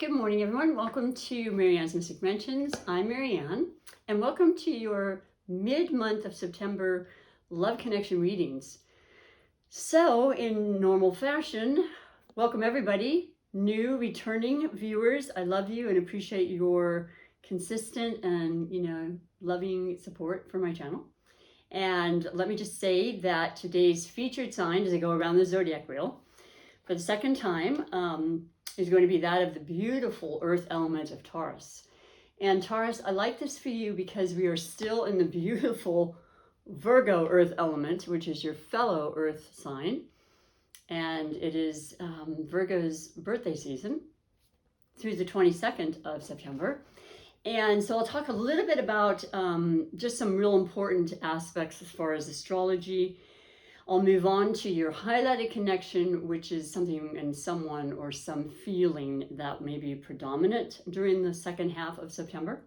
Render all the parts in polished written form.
Good morning, everyone. Welcome to MaryAnne's Mystic Mentions. I'm MaryAnne, and welcome to your mid-month of September Love Connection readings. So, in normal fashion, welcome everybody, new returning viewers. I love you and appreciate your consistent and loving support for my channel. And let me just say that today's featured sign, as I go around the zodiac wheel for the second time, is going to be that of the beautiful earth element of Taurus. And Taurus, I like this for you because we are still in the beautiful Virgo earth element, which is your fellow earth sign. And it is Virgo's birthday season through the 22nd of September. And so I'll talk a little bit about just some real important aspects as far as astrology. I'll move on to your highlighted connection, which is something and someone or some feeling that may be predominant during the second half of September,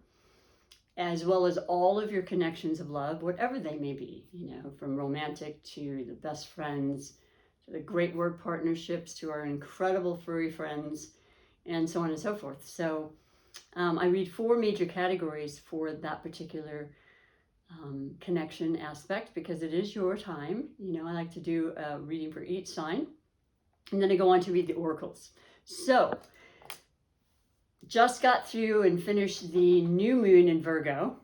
as well as all of your connections of love, whatever they may be, from romantic to the best friends, to the great work partnerships, to our incredible furry friends, and so on and so forth. So I read four major categories for that particular connection aspect because it is your time. I like to do a reading for each sign, and then I go on to read the oracles. So just got through and finished the new moon in Virgo,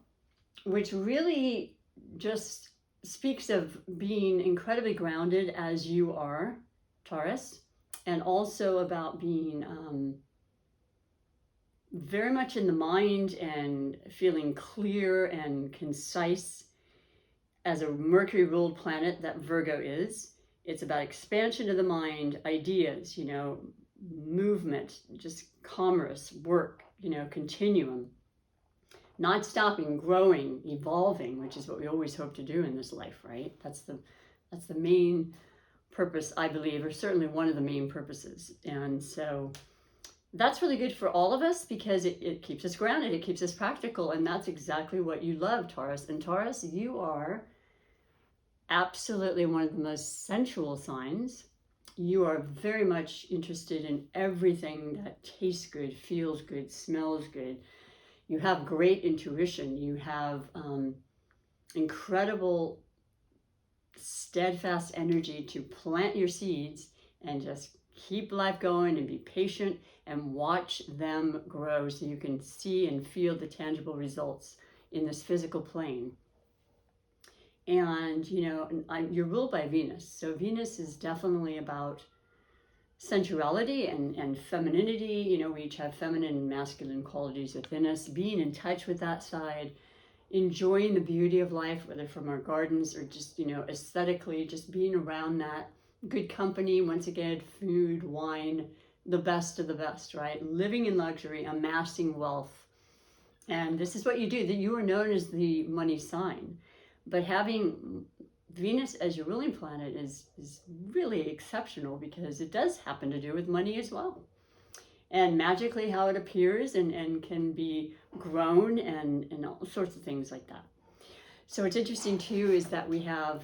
which really just speaks of being incredibly grounded as you are, Taurus, and also about being very much in the mind and feeling clear and concise as a Mercury ruled planet that Virgo is. It's about expansion of the mind, ideas, movement, just commerce, work, continuum, not stopping, growing, evolving, which is what we always hope to do in this life, right? That's the main purpose, I believe, or certainly one of the main purposes. And so that's really good for all of us because it keeps us grounded, it keeps us practical, and that's exactly what you love, Taurus. And Taurus, you are absolutely one of the most sensual signs. You are very much interested in everything that tastes good, feels good, smells good. You have great intuition. You have incredible, steadfast energy to plant your seeds and just keep life going and be patient and watch them grow so you can see and feel the tangible results in this physical plane. And, you're ruled by Venus. So Venus is definitely about sensuality and femininity. We each have feminine and masculine qualities within us. Being in touch with that side, enjoying the beauty of life, whether from our gardens or just, aesthetically, just being around that. Good company, once again, food, wine, the best of the best, right? Living in luxury, amassing wealth. And this is what you do, that you are known as the money sign. But having Venus as your ruling planet is really exceptional because it does happen to do with money as well. And magically how it appears and can be grown and all sorts of things like that. So what's interesting too is that we have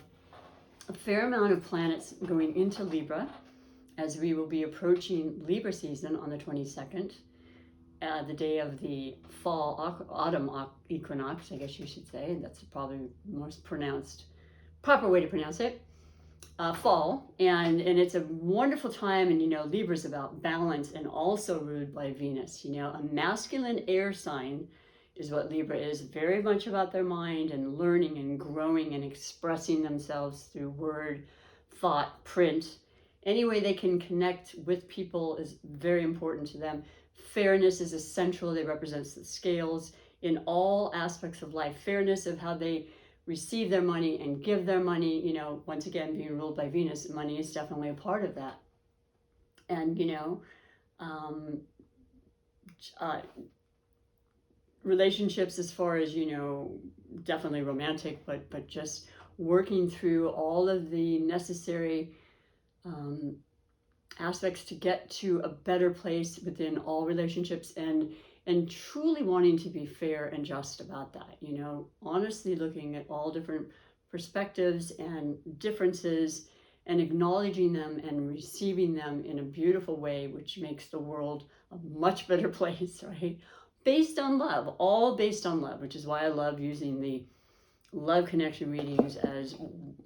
a fair amount of planets going into Libra as we will be approaching Libra season on the 22nd, the day of the autumn equinox, I guess you should say, and that's probably the most proper way to pronounce it, fall, and it's a wonderful time. And Libra's about balance and also ruled by Venus. A masculine air sign is what Libra is, very much about their mind and learning and growing and expressing themselves through word, thought, print. Any way they can connect with people is very important to them. Fairness is essential. They represent the scales in all aspects of life. Fairness of how they receive their money and give their money. Once again, being ruled by Venus, money is definitely a part of that. And, relationships as far as, definitely romantic, but just working through all of the necessary aspects to get to a better place within all relationships and truly wanting to be fair and just about that, honestly looking at all different perspectives and differences and acknowledging them and receiving them in a beautiful way, which makes the world a much better place, right? Based on love, all based on love, which is why I love using the love connection readings as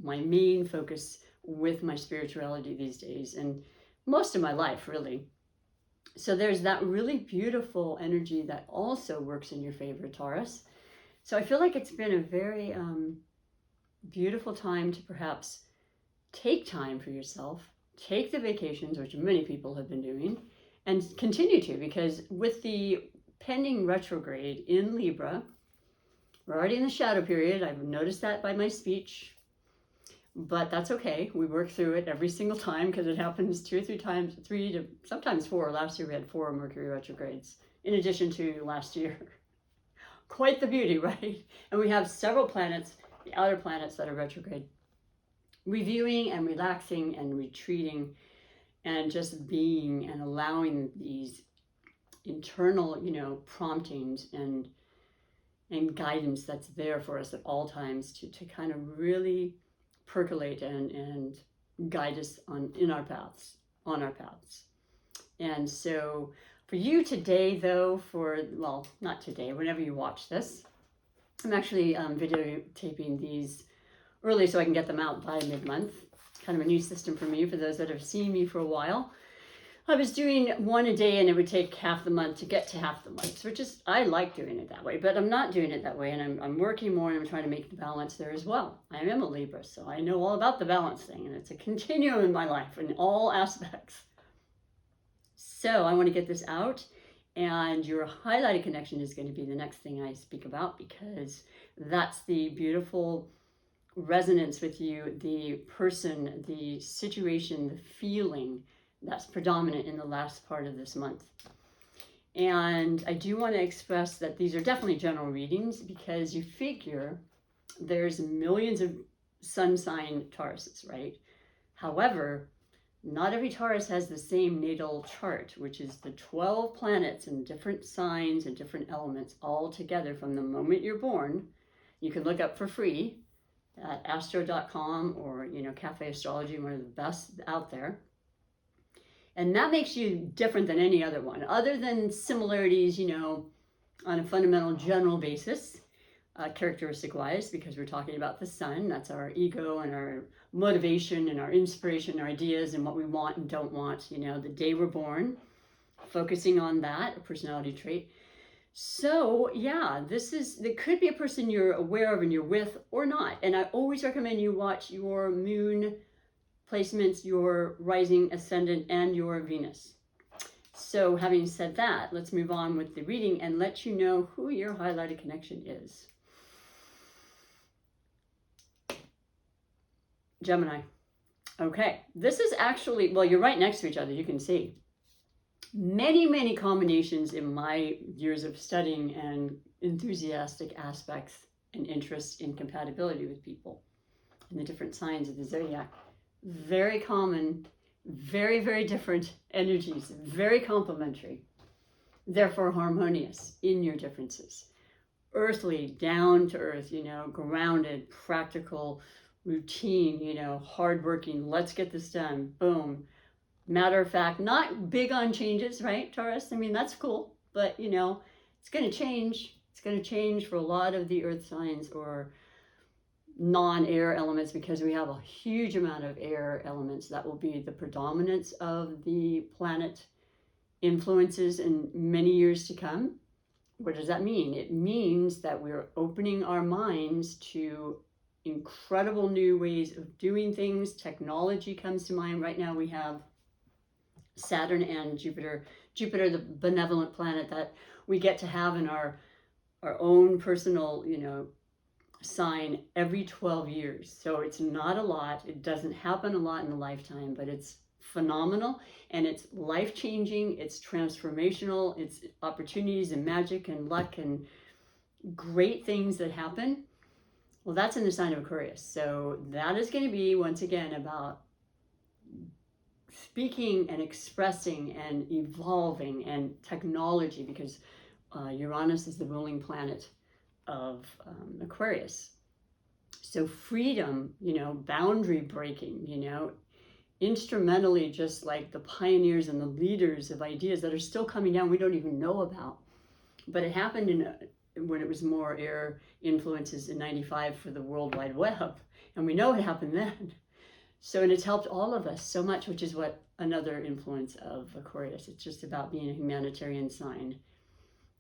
my main focus with my spirituality these days and most of my life, really. So there's that really beautiful energy that also works in your favor, Taurus. So I feel like it's been a very beautiful time to perhaps take time for yourself, take the vacations, which many people have been doing, and continue to, because with the pending retrograde in Libra, we're already in the shadow period. I've noticed that by my speech, but that's okay. We work through it every single time because it happens 2 or 3 times, 3 to sometimes 4. Last year we had 4 Mercury retrogrades in addition to last year. Quite the beauty, right? And we have several planets, the outer planets that are retrograde, reviewing and relaxing and retreating and just being and allowing these internal, promptings and guidance that's there for us at all times to kind of really percolate and guide us on our paths. And so for you today, though, not today, whenever you watch this, I'm actually videotaping these early so I can get them out by mid-month. Kind of a new system for me, for those that have seen me for a while. I was doing one a day and it would take half the month to get to half the month, which is, I like doing it that way, but I'm not doing it that way, and I'm working more and I'm trying to make the balance there as well. I am a Libra, so I know all about the balance thing, and it's a continuum in my life in all aspects. So I want to get this out, and your highlighted connection is going to be the next thing I speak about, because that's the beautiful resonance with you, the person, the situation, the feeling that's predominant in the last part of this month. And I do want to express that these are definitely general readings, because you figure there's millions of sun sign Tauruses, right? However, not every Taurus has the same natal chart, which is the 12 planets and different signs and different elements all together from the moment you're born. You can look up for free at astro.com or, Cafe Astrology, one of the best out there. And that makes you different than any other one, other than similarities, on a fundamental general basis, characteristic-wise, because we're talking about the sun. That's our ego and our motivation and our inspiration, our ideas and what we want and don't want, the day we're born, focusing on that, a personality trait. So yeah, there could be a person you're aware of and you're with or not. And I always recommend you watch your moon placements, your rising, ascendant, and your Venus. So having said that, let's move on with the reading and let you know who your highlighted connection is. Gemini. Okay, this is actually, well, you're right next to each other, you can see. Many, many combinations in my years of studying and enthusiastic aspects and interest in compatibility with people and the different signs of the zodiac. Very common, very, very different energies, very complementary, therefore harmonious in your differences. Earthly, down to earth, grounded, practical, routine, hardworking, let's get this done, boom. Matter of fact, not big on changes, right, Taurus? I mean, that's cool, but it's going to change. It's going to change for a lot of the earth signs or non-air elements, because we have a huge amount of air elements that will be the predominance of the planet influences in many years to come. What does that mean? It means that we're opening our minds to incredible new ways of doing things. Technology comes to mind. Right now we have Saturn and Jupiter, the benevolent planet that we get to have in our own personal, sign every 12 years. So it's not a lot. It doesn't happen a lot in a lifetime, but it's phenomenal and it's life-changing. It's transformational. It's opportunities and magic and luck and great things that happen. Well, that's in the sign of Aquarius. So that is going to be, once again, about speaking and expressing and evolving and technology, because Uranus is the ruling planet of Aquarius. So freedom, boundary breaking, instrumentally just like the pioneers and the leaders of ideas that are still coming down we don't even know about. But it happened when it was more air influences in 95 for the World Wide Web. And we know it happened then. So, and it's helped all of us so much, which is what another influence of Aquarius. It's just about being a humanitarian sign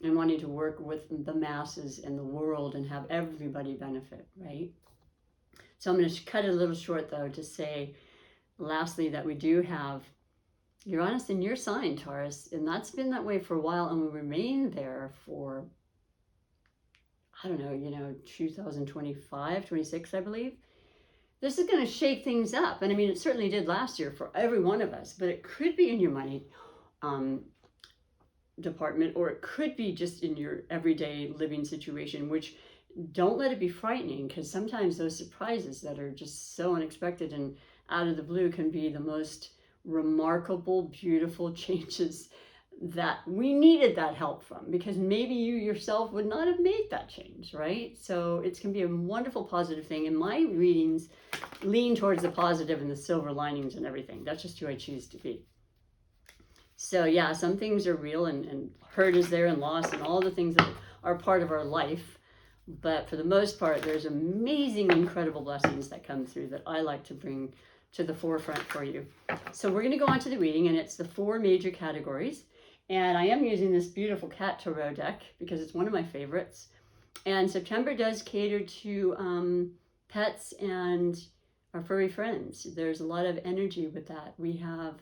and wanting to work with the masses and the world and have everybody benefit, right? So I'm going to cut it a little short, though, to say, lastly, that we do have Uranus in your sign, Taurus, and that's been that way for a while and will remain there for, I don't know, 2025, 26, I believe. This is going to shake things up. And I mean, it certainly did last year for every one of us, but it could be in your money department, or it could be just in your everyday living situation, which don't let it be frightening, because sometimes those surprises that are just so unexpected and out of the blue can be the most remarkable, beautiful changes that we needed that help from, because maybe you yourself would not have made that change, right? So it's going to be a wonderful positive thing. And my readings lean towards the positive and the silver linings and everything. That's just who I choose to be. So yeah, some things are real, and hurt is there, and loss, and all the things that are part of our life. But for the most part, there's amazing, incredible blessings that come through that I like to bring to the forefront for you. So we're going to go on to the reading, and it's the 4 major categories. And I am using this beautiful cat tarot deck because it's one of my favorites. And September does cater to pets and our furry friends. There's a lot of energy with that. We have,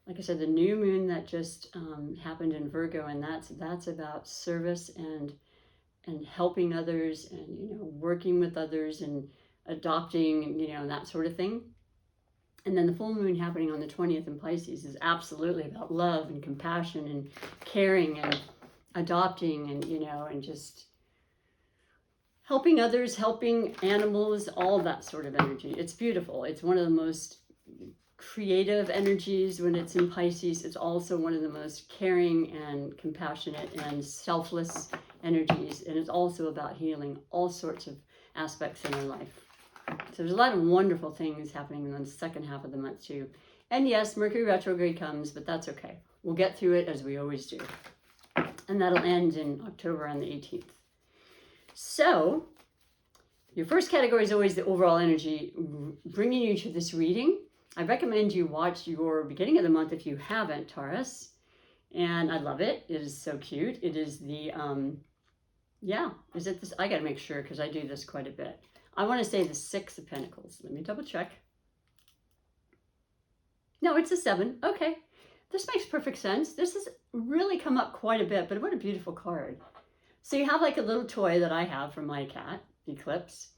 like I said, the new moon that just happened in Virgo, and that's about service and helping others, and working with others, and adopting, and that sort of thing. And then the full moon happening on the 20th in Pisces is absolutely about love and compassion and caring and adopting, and and just helping others, helping animals, all that sort of energy. It's beautiful. It's one of the most creative energies when it's in Pisces. It's also one of the most caring and compassionate and selfless energies. And it's also about healing all sorts of aspects in our life. So there's a lot of wonderful things happening in the second half of the month too. And yes, Mercury retrograde comes, but that's okay. We'll get through it as we always do. And that'll end in October on the 18th. So your first category is always the overall energy bringing you to this reading. I recommend you watch your beginning of the month if you haven't, Taurus. And I love it. It is so cute. It is the, is it this? I got to make sure because I do this quite a bit. I want to say the 6 of Pentacles. Let me double check. No, it's a 7. Okay. This makes perfect sense. This has really come up quite a bit, but what a beautiful card. So you have like a little toy that I have from my cat, Eclipse,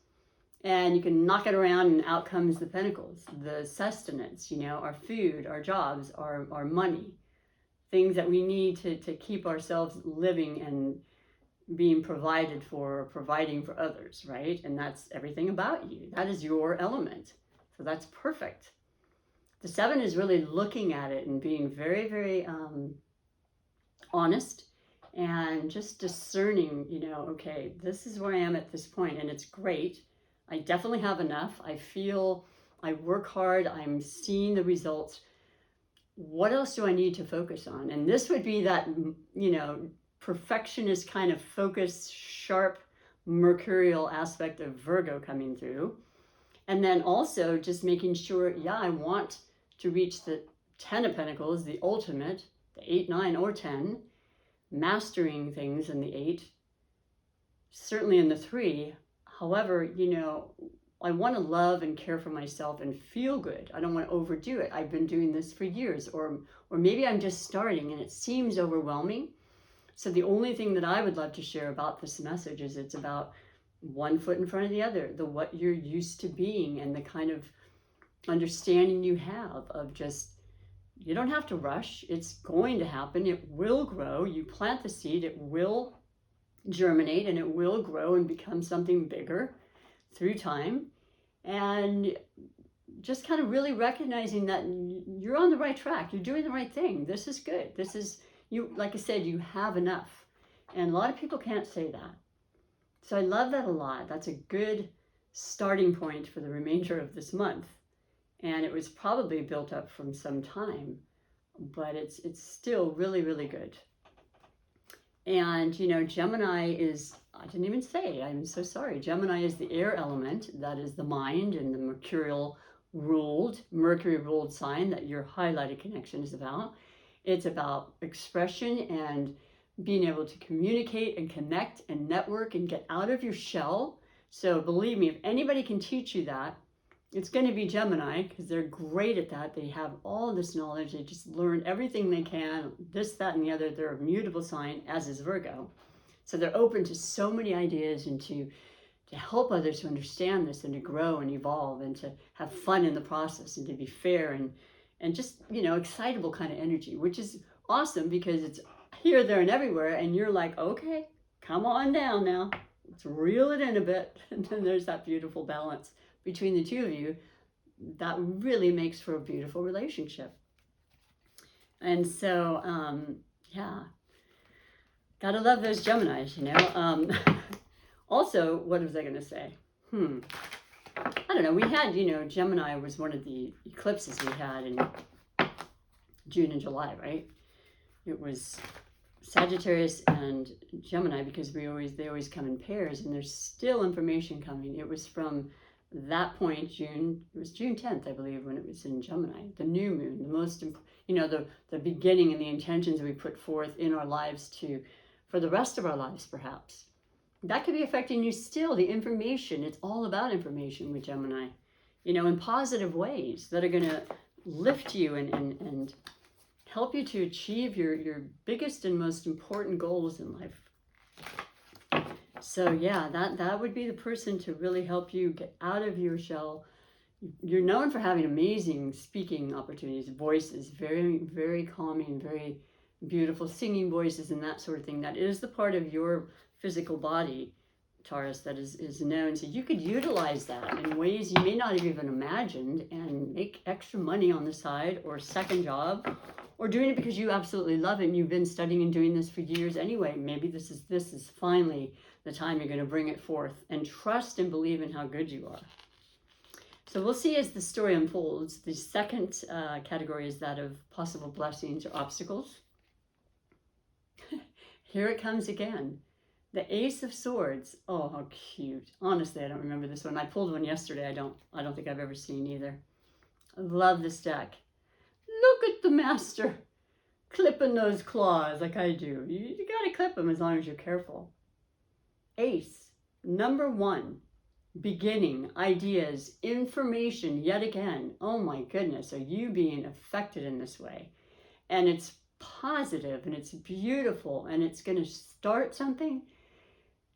and you can knock it around and out comes the pentacles, the sustenance, our food, our jobs, our money, things that we need to keep ourselves living and being provided for, providing for others, right? And that's everything about you. That is your element. So that's perfect. The 7 is really looking at it and being very, very honest and just discerning, okay, this is where I am at this point, and it's great. I definitely have enough. I feel I work hard. I'm seeing the results. What else do I need to focus on? And this would be that, perfectionist kind of focused, sharp, mercurial aspect of Virgo coming through. And then also just making sure, I want to reach the 10 of Pentacles, the ultimate, the 8, 9, or 10, mastering things in the 8, certainly in the 3. However, I want to love and care for myself and feel good. I don't want to overdo it. I've been doing this for years, or maybe I'm just starting and it seems overwhelming. So the only thing that I would love to share about this message is it's about one foot in front of the other, what you're used to being and the kind of understanding you have of just, you don't have to rush. It's going to happen. It will grow. You plant the seed, it will germinate, and it will grow and become something bigger through time. And just kind of really recognizing that you're on the right track. You're doing the right thing. This is good. This is, you, like I said, you have enough. And a lot of people can't say that. So I love that a lot. That's a good starting point for the remainder of this month. and it was probably built up from some time, but it's still really, really good. And, you know, Gemini is, I didn't even say, I'm so sorry. Gemini is the air element. That is the mind and the Mercury ruled sign that your highlighted connection is about. It's about expression and being able to communicate and connect and network and get out of your shell. So believe me, if anybody can teach you that, it's going to be Gemini, because they're great at that. They have all this knowledge. They just learn everything they can, this, that, and the other. They're a mutable sign, as is Virgo. So they're open to so many ideas and to help others to understand this and to grow and evolve and to have fun in the process and to be fair and just, you know, excitable kind of energy, which is awesome because it's here, there, and everywhere. And you're like, okay, come on down now. Let's reel it in a bit. And then there's that beautiful balance between the two of you that really makes for a beautiful relationship. And so, yeah, gotta love those Geminis, you know. Also, what was I gonna say? I don't know, we had, you know, Gemini was one of the eclipses we had in June and July, right? It was Sagittarius and Gemini, because they always come in pairs, and there's still information coming. It was from that point, it was June 10th, I believe, when it was in Gemini, the new moon, the most, you know, the beginning and the intentions we put forth in our lives for the rest of our lives, perhaps. That could be affecting you still. The information, it's all about information with Gemini, you know, in positive ways that are going to lift you and help you to achieve your biggest and most important goals in life. So yeah, that would be the person to really help you get out of your shell. You're known for having amazing speaking opportunities, voices, very, very calming, very beautiful singing voices and that sort of thing. That is the part of your physical body, Taurus, that is known. So you could utilize that in ways you may not have even imagined and make extra money on the side, or a second job, or doing it because you absolutely love it and you've been studying and doing this for years anyway. Maybe this is finally the time you're going to bring it forth, and trust and believe in how good you are. So we'll see as the story unfolds. The second category is that of possible blessings or obstacles. Here it comes again. The Ace of Swords. Oh, how cute. Honestly, I don't remember this one. I pulled one yesterday. I don't think I've ever seen either. I love this deck. Look at the master clipping those claws like I do. You got to clip them as long as you're careful. Ace, number 1, beginning, ideas, information, yet again. Oh my goodness, are you being affected in this way? And it's positive and it's beautiful, and it's going to start something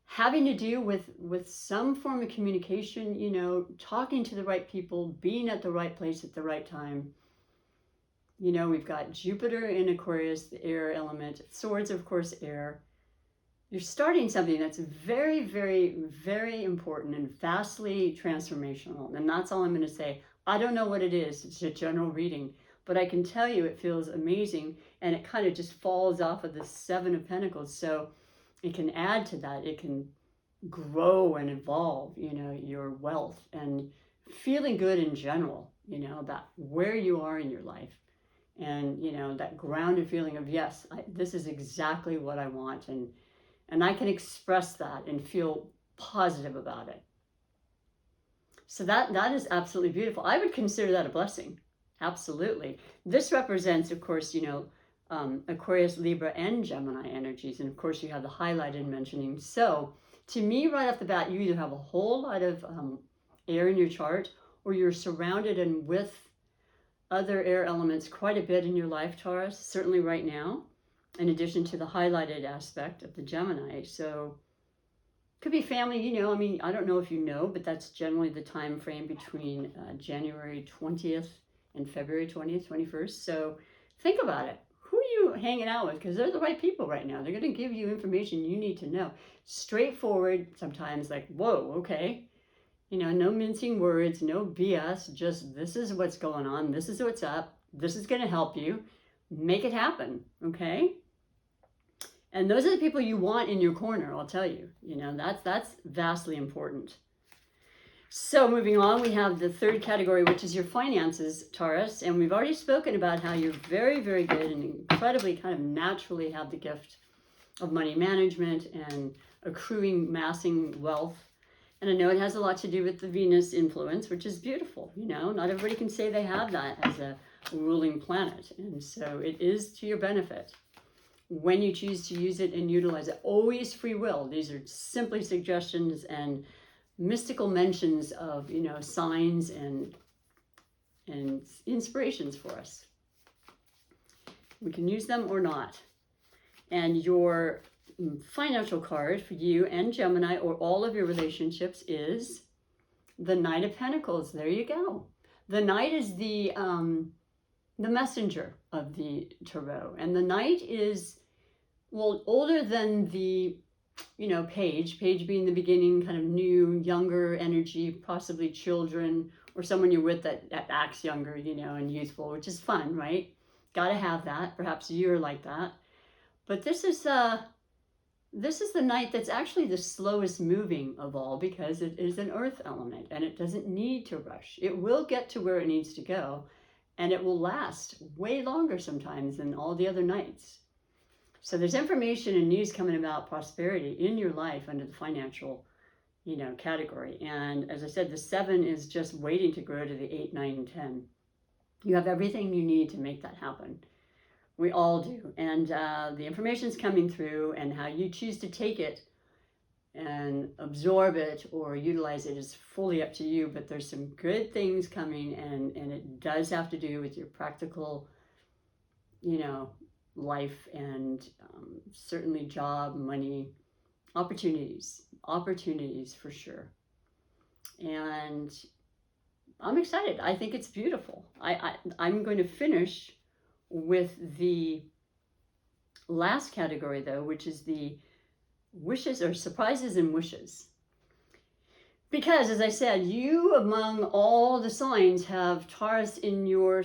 having to do with some form of communication, you know, talking to the right people, being at the right place at the right time. You know, we've got Jupiter in Aquarius, the air element. Swords, of course, air. You're starting something that's very, very, very important and vastly transformational. And that's all I'm going to say. I don't know what it is. It's a general reading. But I can tell you it feels amazing. And it kind of just falls off of the 7 of Pentacles. So it can add to that. It can grow and evolve, you know, your wealth and feeling good in general, you know, about where you are in your life. And, you know, that grounded feeling of, yes, this is exactly what I want. And I can express that and feel positive about it. So that is absolutely beautiful. I would consider that a blessing. Absolutely. This represents, of course, you know, Aquarius, Libra, and Gemini energies. And of course, you have the highlighted mentioning. So to me, right off the bat, you either have a whole lot of air in your chart, or you're surrounded and with other air elements quite a bit in your life, Taurus, certainly right now, in addition to the highlighted aspect of the Gemini. So could be family, you know, I mean, I don't know if you know, but that's generally the time frame between January 20th and February 20th, 21st. So think about it. Who are you hanging out with? Because they're the right people right now. They're going to give you information you need to know. Straightforward, sometimes like, whoa, okay. You know, no mincing words, no BS, just this is what's going on. This is what's up. This is going to help you. Make it happen, okay? And those are the people you want in your corner, I'll tell you. You know, that's vastly important. So moving on, we have the third category, which is your finances, Taurus. And we've already spoken about how you're very, very good and incredibly kind of naturally have the gift of money management and accruing, massing wealth. And I know it has a lot to do with the Venus influence, which is beautiful. You know, not everybody can say they have that as a ruling planet. And so it is to your benefit when you choose to use it and utilize it. Always free will. These are simply suggestions and mystical mentions of, you know, signs and inspirations for us. We can use them or not. And your financial card for you and Gemini or all of your relationships is the Knight of Pentacles. There you go. The Knight is the messenger of the Tarot, and the Knight is, well, older than the, you know, page being the beginning, kind of new, younger energy, possibly children or someone you're with that acts younger, you know, and youthful, which is fun, right? Got to have that. Perhaps you're like that. But this is the Knight that's actually the slowest moving of all, because it is an earth element and it doesn't need to rush. It will get to where it needs to go, and it will last way longer sometimes than all the other Knights. So there's information and news coming about prosperity in your life under the financial, you know, category. And as I said, the 7 is just waiting to grow to the 8, 9, and 10. You have everything you need to make that happen. We all do. And the information's coming through, and how you choose to take it and absorb it or utilize it is fully up to you. But there's some good things coming, and it does have to do with your practical, you know, life and certainly job, money, opportunities for sure. And I'm excited. I think it's beautiful. I'm going to finish with the last category though, which is the wishes or surprises and wishes. Because as I said, you among all the signs have Taurus in your,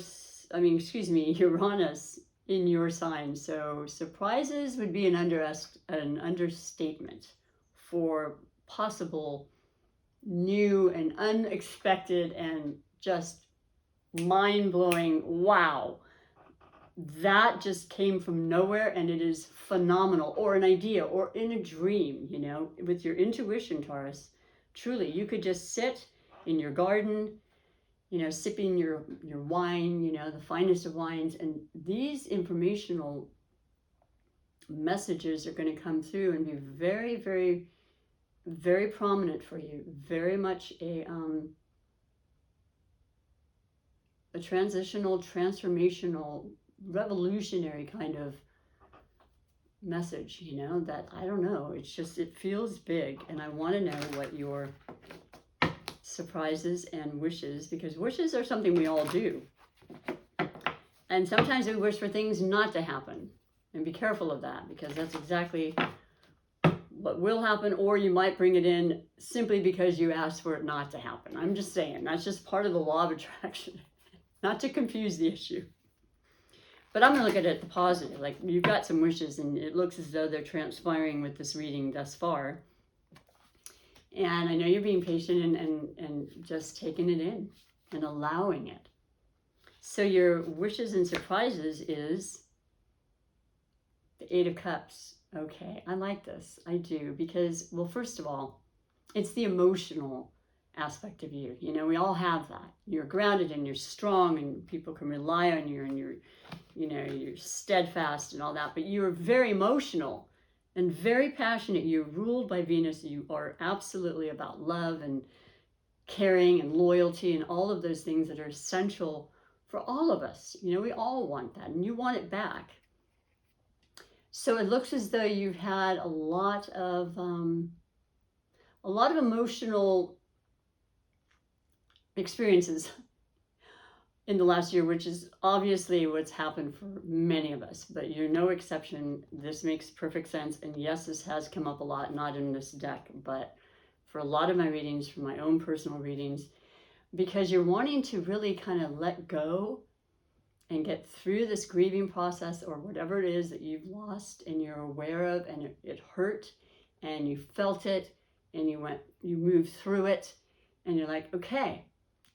Uranus in your sign. So surprises would be an understatement for possible new and unexpected and just mind-blowing, wow, that just came from nowhere and it is phenomenal, or an idea, or in a dream, you know, with your intuition, Taurus. Truly, you could just sit in your garden, you know, sipping your wine, you know, the finest of wines, and these informational messages are going to come through and be very, very, very prominent for you. Very much a transitional, transformational, revolutionary kind of message, you know, that, I don't know, it's just, it feels big. And I want to know what your surprises and wishes, because wishes are something we all do. And sometimes we wish for things not to happen, and be careful of that, because that's exactly what will happen, or you might bring it in simply because you asked for it not to happen. I'm just saying, that's just part of the law of attraction, not to confuse the issue. But I'm going to look at it the positive. Like, you've got some wishes, and it looks as though they're transpiring with this reading thus far. And I know you're being patient and just taking it in and allowing it. So your wishes and surprises is the 8 of Cups. Okay, I like this. I do. Because, well, first of all, it's the emotional aspect of you. You know, we all have that. You're grounded and you're strong and people can rely on you, and you're steadfast and all that. But you're very emotional and very passionate. You're ruled by Venus. You are absolutely about love and caring and loyalty and all of those things that are essential for all of us. You know, we all want that, and you want it back. So it looks as though you've had a lot of emotional experiences in the last year, which is obviously what's happened for many of us, but you're no exception. This makes perfect sense. And yes, this has come up a lot, not in this deck, but for a lot of my readings, for my own personal readings, because you're wanting to really kind of let go and get through this grieving process, or whatever it is that you've lost and you're aware of, and it hurt and you felt it and you moved through it. And you're like, okay,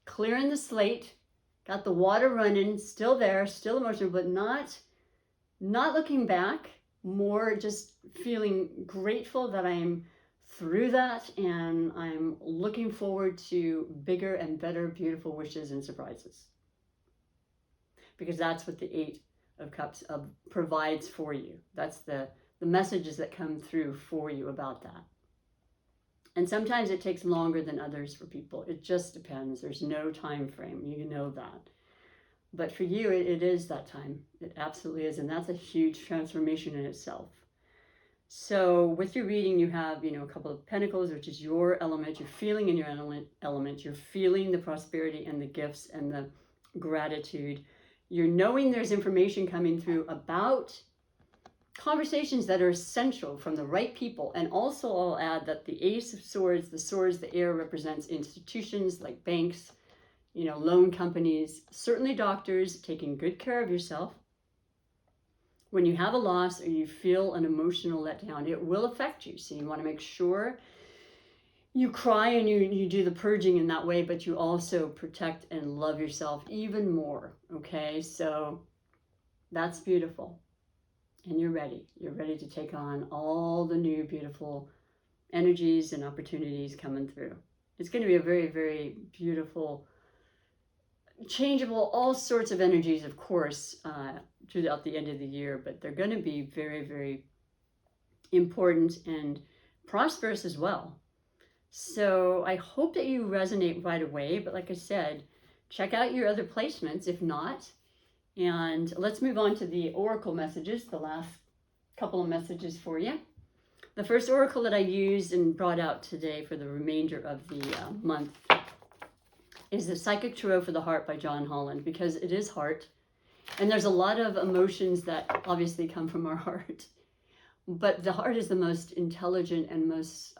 clearing the slate, got the water running, still there, still emotional, but not looking back, more just feeling grateful that I'm through that, and I'm looking forward to bigger and better, beautiful wishes and surprises. Because that's what the Eight of Cups provides for you. That's the messages that come through for you about that. And sometimes it takes longer than others for people. It just depends. There's no time frame. You know that. But for you, it is that time. It absolutely is. And that's a huge transformation in itself. So with your reading, you have, a couple of pentacles, which is your element. You're feeling in your element. You're feeling the prosperity and the gifts and the gratitude. You're knowing there's information coming through about conversations that are essential from the right people. And also I'll add that the Ace of Swords, the air represents institutions like banks, loan companies, certainly doctors, taking good care of yourself. When you have a loss or you feel an emotional letdown, it will affect you. So you want to make sure you cry and you do the purging in that way, but you also protect and love yourself even more. Okay, so that's beautiful. And you're ready. You're ready to take on all the new beautiful energies and opportunities coming through. It's going to be a very, very beautiful, changeable, all sorts of energies, of course, throughout the end of the year, but they're going to be very, very important and prosperous as well. So I hope that you resonate right away, but like I said, check out your other placements if not. And let's move on to the oracle messages, the last couple of messages for you. The first oracle that I used and brought out today for the remainder of the month is the Psychic Tarot for the Heart by John Holland, because it is heart. And there's a lot of emotions that obviously come from our heart. But the heart is the most intelligent and most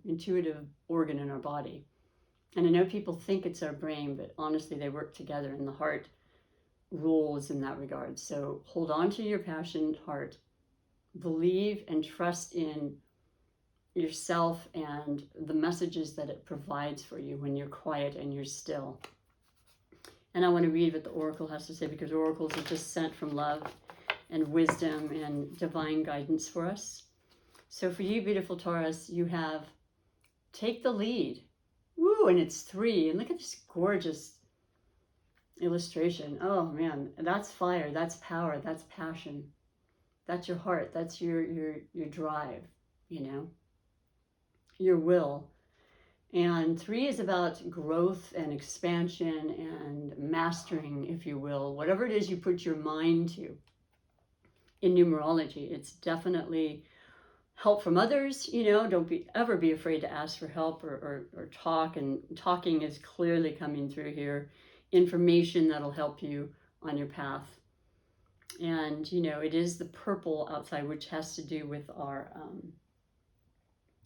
intuitive organ in our body. And I know people think it's our brain, but honestly, they work together, and the heart rules in that regard. So hold on to your passionate heart. Believe and trust in yourself and the messages that it provides for you when you're quiet and you're still. And I want to read what the oracle has to say, because oracles are just sent from love and wisdom and divine guidance for us. So for you, beautiful Taurus, you have take the lead. Woo, and it's 3. And look at this gorgeous illustration. Oh man, that's fire, that's power, that's passion. That's your heart, that's your drive, your will. And 3 is about growth and expansion and mastering, if you will, whatever it is you put your mind to. In numerology, it's definitely help from others. Don't ever be afraid to ask for help or talk, and talking is clearly coming through here. Information that'll help you on your path. And it is the purple outside, which has to do with our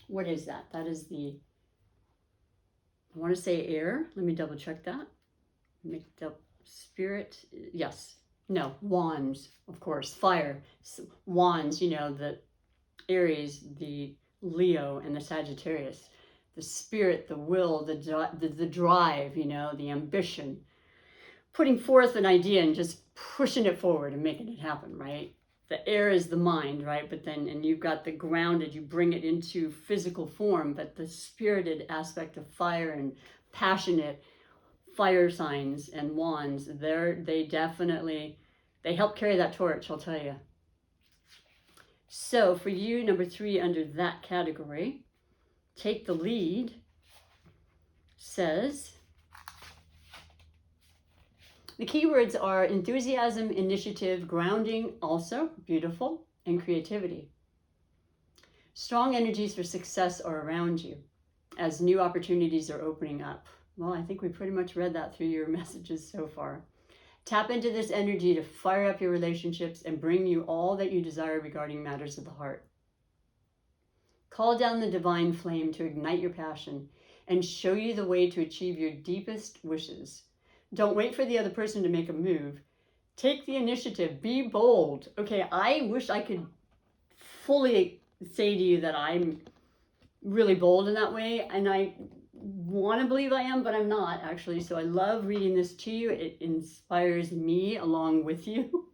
what is that? That is the, I want to say air. Let me double check that. Make the spirit. Yes. No, wands, of course. Fire. Wands, the Aries, the Leo, and the Sagittarius. The spirit, the will, the drive, the ambition. Putting forth an idea and just pushing it forward and making it happen, right? The air is the mind, right? But then, and you've got the grounded, you bring it into physical form, but the spirited aspect of fire and passionate fire signs and wands, they definitely, they help carry that torch, I'll tell you. So for you, number 3 under that category, take the lead, says, the keywords are enthusiasm, initiative, grounding, also beautiful, and creativity. Strong energies for success are around you as new opportunities are opening up. Well, I think we pretty much read that through your messages so far. Tap into this energy to fire up your relationships and bring you all that you desire regarding matters of the heart. Call down the divine flame to ignite your passion and show you the way to achieve your deepest wishes. Don't wait for the other person to make a move. Take the initiative. Be bold. Okay, I wish I could fully say to you that I'm really bold in that way, and I want to believe I am, but I'm not actually. So I love reading this to you. It inspires me along with you.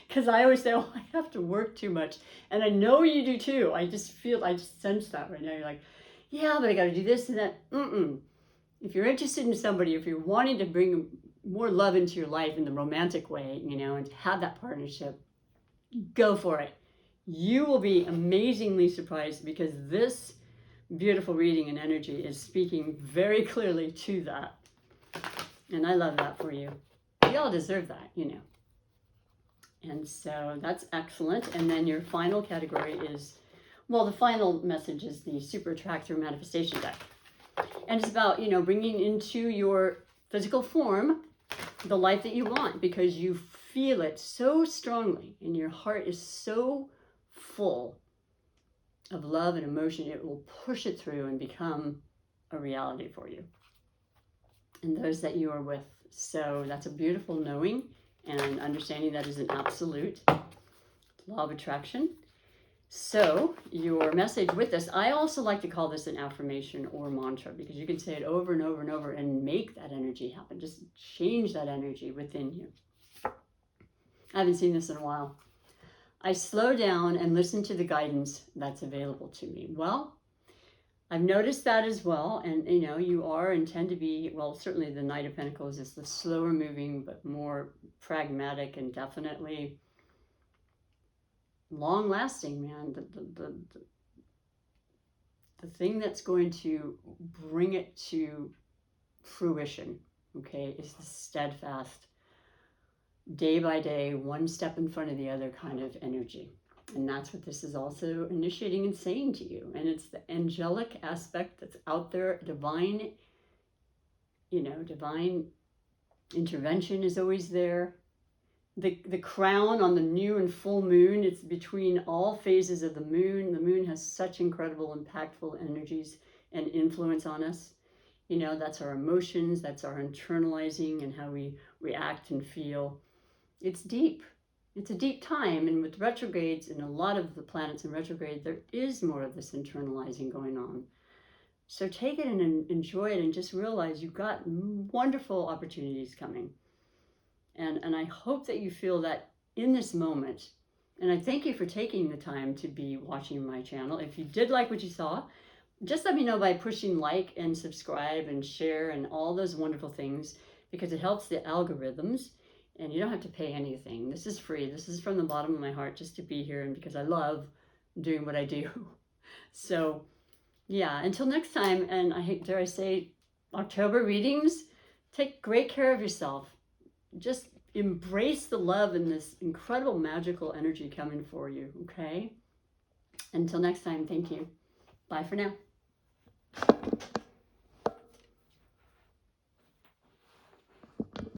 Because I always say, oh, I have to work too much. And I know you do too. I just sense that right now. You're like, yeah, but I got to do this and that. If you're interested in somebody, if you're wanting to bring more love into your life in the romantic way, you know, and to have that partnership, go for it. You will be amazingly surprised because this beautiful reading and energy is speaking very clearly to that. And I love that for you. We all deserve that, you know. And so that's excellent. And then your final category is, well, the final message is the Super Attractor Manifestation deck. And it's about, you know, bringing into your physical form the life that you want because you feel it so strongly and your heart is so full of love and emotion, it will push it through and become a reality for you and those that you are with. So that's a beautiful knowing and understanding that is an absolute law of attraction. So your message with this, I also like to call this an affirmation or mantra because you can say it over and over and over and make that energy happen. Just change that energy within you. I haven't seen this in a while. I slow down and listen to the guidance that's available to me. Well, I've noticed that as well. And, you know, you are and tend to be, well, certainly the Knight of Pentacles is the slower moving, but more pragmatic and definitely long lasting, man. The thing that's going to bring it to fruition, okay, is the steadfast, day by day, one step in front of the other kind of energy. And that's what this is also initiating and saying to you. And it's the angelic aspect that's out there, divine, you know, divine intervention is always there. The crown on the new and full moon, it's between all phases of the moon. The moon has such incredible, impactful energies and influence on us. You know, that's our emotions, that's our internalizing and how we react and feel. It's deep. It's a deep time. And with retrogrades and a lot of the planets in retrograde, there is more of this internalizing going on. So take it and enjoy it and just realize you've got wonderful opportunities coming. And I hope that you feel that in this moment. And I thank you for taking the time to be watching my channel. If you did like what you saw, just let me know by pushing like and subscribe and share and all those wonderful things because it helps the algorithms and you don't have to pay anything. This is free. This is from the bottom of my heart just to be here and because I love doing what I do. So yeah, until next time, and dare I say, October readings, take great care of yourself. Just embrace the love and this incredible magical energy coming for you, okay? Until next time, thank you. Bye for now.